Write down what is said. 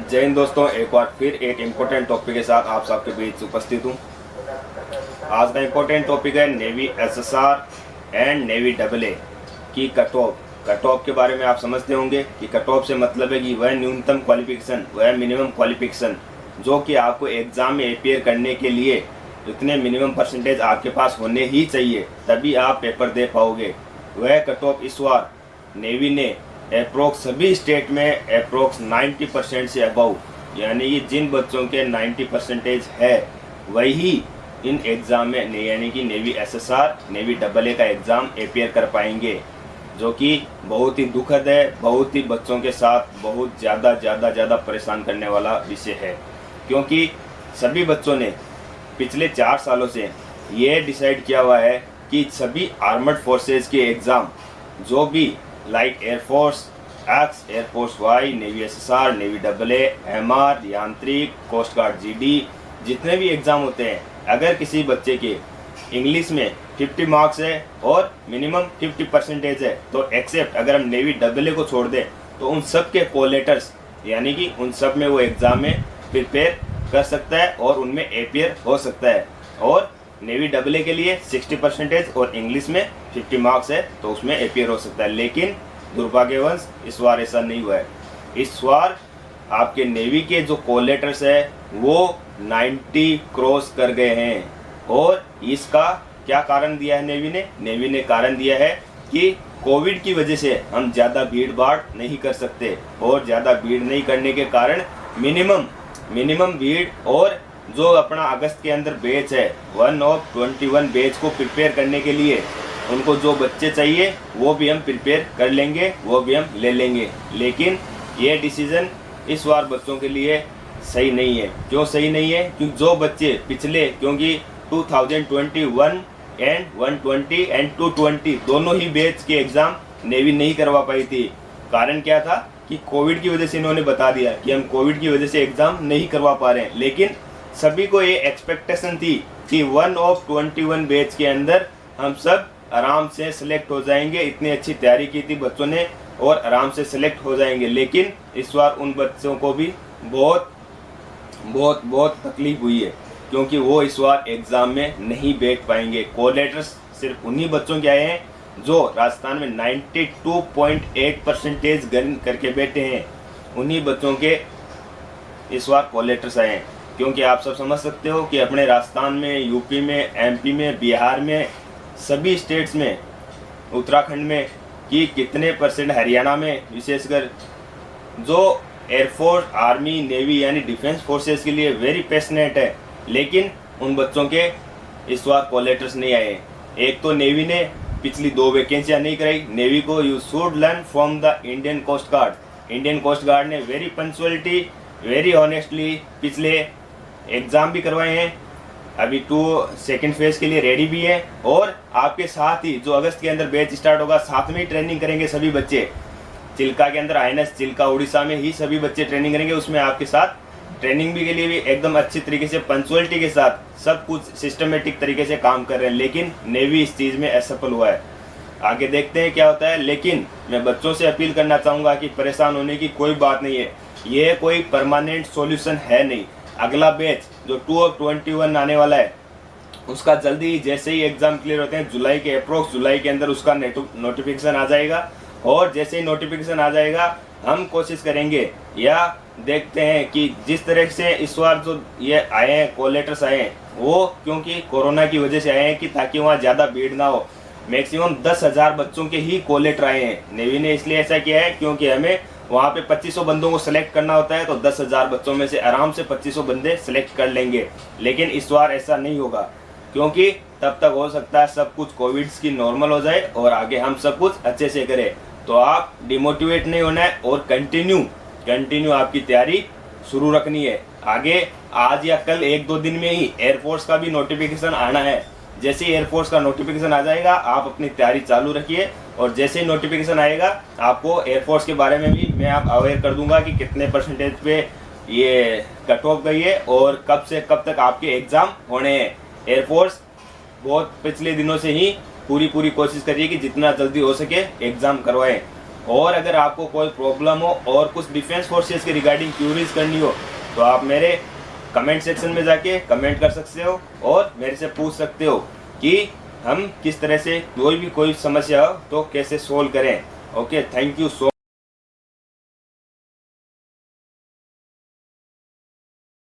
जय हिंद दोस्तों, एक बार फिर एक इम्पोर्टेंट टॉपिक के साथ आप सबके बीच उपस्थित हूँ। आज का इम्पोर्टेंट टॉपिक है navy SSR and navy AA की कट ऑफ के बारे में आप समझते होंगे कि कट ऑफ से मतलब है कि वह न्यूनतम क्वालिफिकेशन, वह मिनिमम क्वालिफिकेशन जो कि आपको एग्ज़ाम में अपीयर करने के लिए इतने मिनिमम परसेंटेज आपके पास होने ही चाहिए, तभी आप पेपर दे पाओगे। वह कट ऑफ इस बार नेवी ने अप्रोक्स सभी स्टेट में अप्रोक्स 90% से अबव, यानी कि जिन बच्चों के 90% है वही इन एग्ज़ाम में यानी कि नेवी एसएसआर नेवी AA का एग्ज़ाम अपीयर कर पाएंगे, जो कि बहुत ही दुखद है, बहुत ही बच्चों के साथ बहुत ज़्यादा परेशान करने वाला विषय है। क्योंकि सभी बच्चों ने पिछले 4 सालों से ये डिसाइड किया हुआ है कि सभी आर्मर्ड फोर्सेस के एग्ज़ाम जो भी like Air Force X, Air Force Y, Navy SSR, Navy AA, MR, यांत्रिक, कोस्ट गार्ड GD, जितने भी एग्ज़ाम होते हैं, अगर किसी बच्चे के इंग्लिश में 50 मार्क्स है और मिनिमम 50% है तो एक्सेप्ट अगर हम नेवी AA को छोड़ दें तो उन सब के कोलेटर्स यानी कि उन सब में वो एग्ज़ाम में प्रिपेयर कर सकता है और उनमें अपीयर हो सकता है। और नेवी AA के लिए 60% और इंग्लिश में 50 मार्क्स है तो उसमें अपीयर हो सकता है। लेकिन दुर्भाग्यवश इस बार ऐसा नहीं हुआ है। इस बार आपके नेवी के जो कोलेटर्स है वो 90 क्रॉस कर गए हैं। और इसका क्या कारण दिया है नेवी ने कारण दिया है कि कोविड की वजह से हम ज़्यादा भीड़ भाड़ नहीं कर सकते, और ज़्यादा भीड़ नहीं करने के कारण मिनिमम भीड़, और जो अपना अगस्त के अंदर बैच है 1 of 21 बैच को प्रिपेयर करने के लिए उनको जो बच्चे चाहिए वो भी हम प्रिपेयर कर लेंगे, वो भी हम ले लेंगे। लेकिन ये डिसीज़न इस बार बच्चों के लिए सही नहीं है। क्यों सही नहीं है? क्योंकि जो बच्चे पिछले 2021 एंड 120 एंड 220 दोनों ही बैच के एग्ज़ाम नेवी नहीं करवा पाई थी। कारण क्या था कि कोविड की वजह से इन्होंने बता दिया कि हम कोविड की वजह से एग्ज़ाम नहीं करवा पा रहे हैं। लेकिन सभी को ये एक्सपेक्टेशन थी कि 1 of 21 बैच के अंदर हम सब आराम से सिलेक्ट हो जाएंगे। इतनी अच्छी तैयारी की थी बच्चों ने और आराम से सिलेक्ट हो जाएंगे। लेकिन इस बार उन बच्चों को भी बहुत तकलीफ हुई है, क्योंकि वो इस बार एग्ज़ाम में नहीं बैठ पाएंगे। कॉल लेटर्स सिर्फ उन्हीं बच्चों के आए हैं जो राजस्थान में 92.8% गन करके बैठे हैं, उन्हीं बच्चों के इस बार कॉल लेटर्स आए हैं। क्योंकि आप सब समझ सकते हो कि अपने राजस्थान में, यूपी में, MP में, बिहार में, सभी स्टेट्स में, उत्तराखंड में कि कितने %, हरियाणा में विशेषकर जो एयरफोर्स, आर्मी, नेवी यानी डिफेंस फोर्सेस के लिए वेरी पैशनेट है। लेकिन उन बच्चों के इस बार कॉल लेटर्स नहीं आए। एक तो नेवी ने पिछली 2 वैकेंसियाँ नहीं कराई। नेवी को you should learn from the Indian Coast Guard. Indian Coast Guard ने वेरी पंक्चुअलिटी, वेरी ऑनेस्टली पिछले एग्ज़ाम भी करवाए हैं, अभी 2nd फेज के लिए रेडी भी है। और आपके साथ ही जो अगस्त के अंदर बैच स्टार्ट होगा, साथ में ही ट्रेनिंग करेंगे सभी बच्चे। चिल्का के अंदर INS चिल्का उड़ीसा में ही सभी बच्चे ट्रेनिंग करेंगे। उसमें आपके साथ ट्रेनिंग भी के लिए भी एकदम अच्छी तरीके से, पंक्चुअलिटी के साथ सब कुछ सिस्टमेटिक तरीके से काम कर रहे हैं। लेकिन नेवी इस चीज़ में असफल हुआ है। आगे देखते हैं क्या होता है। लेकिन मैं बच्चों से अपील करना चाहूँगा कि परेशान होने की कोई बात नहीं है। ये कोई परमानेंट सॉल्यूशन है नहीं। अगला बैच जो 2 of 21 आने वाला है उसका जल्दी ही, जैसे ही एग्ज़ाम क्लियर होते हैं जुलाई के अंदर उसका नोटिफिकेशन आ जाएगा। और जैसे ही नोटिफिकेशन आ जाएगा हम कोशिश करेंगे या देखते हैं कि जिस तरह से इस बार जो ये आए हैं कॉल लेटर्स आए हैं वो क्योंकि कोरोना की वजह से आए हैं कि ताकि वहाँ ज़्यादा भीड़ ना हो। मैक्सिमम 10,000 बच्चों के ही कॉल लेटर आए हैं। नेवी ने इसलिए ऐसा किया है क्योंकि हमें वहाँ पे 2500 बंदों को सिलेक्ट करना होता है, तो 10,000 बच्चों में से आराम से 2500 बंदे सिलेक्ट कर लेंगे। लेकिन इस बार ऐसा नहीं होगा, क्योंकि तब तक हो सकता है सब कुछ कोविड की नॉर्मल हो जाए और आगे हम सब कुछ अच्छे से करें। तो आप डिमोटिवेट नहीं होना है और कंटिन्यू आपकी तैयारी शुरू रखनी है। आगे आज या कल 1-2 दिन में ही एयरफोर्स का भी नोटिफिकेशन आना है। जैसे ही एयरफोर्स का नोटिफिकेशन आ जाएगा आप अपनी तैयारी चालू रखिए, और जैसे ही नोटिफिकेशन आएगा आपको एयरफोर्स के बारे में भी मैं आप अवेयर कर दूंगा कि कितने % पे ये कट ऑफ गई है और कब से कब तक आपके एग्ज़ाम होने हैं। एयरफोर्स बहुत पिछले दिनों से ही पूरी कोशिश करिए कि जितना जल्दी हो सके एग्ज़ाम करवाएं। और अगर आपको कोई प्रॉब्लम हो और कुछ डिफेंस फोर्सेस के रिगार्डिंग क्यूरीज करनी हो तो आप मेरे कमेंट सेक्शन में जाके कमेंट कर सकते हो और मेरे से पूछ सकते हो कि हम किस तरह से कोई समस्या हो तो कैसे सोल्व करें। Okay, thank you so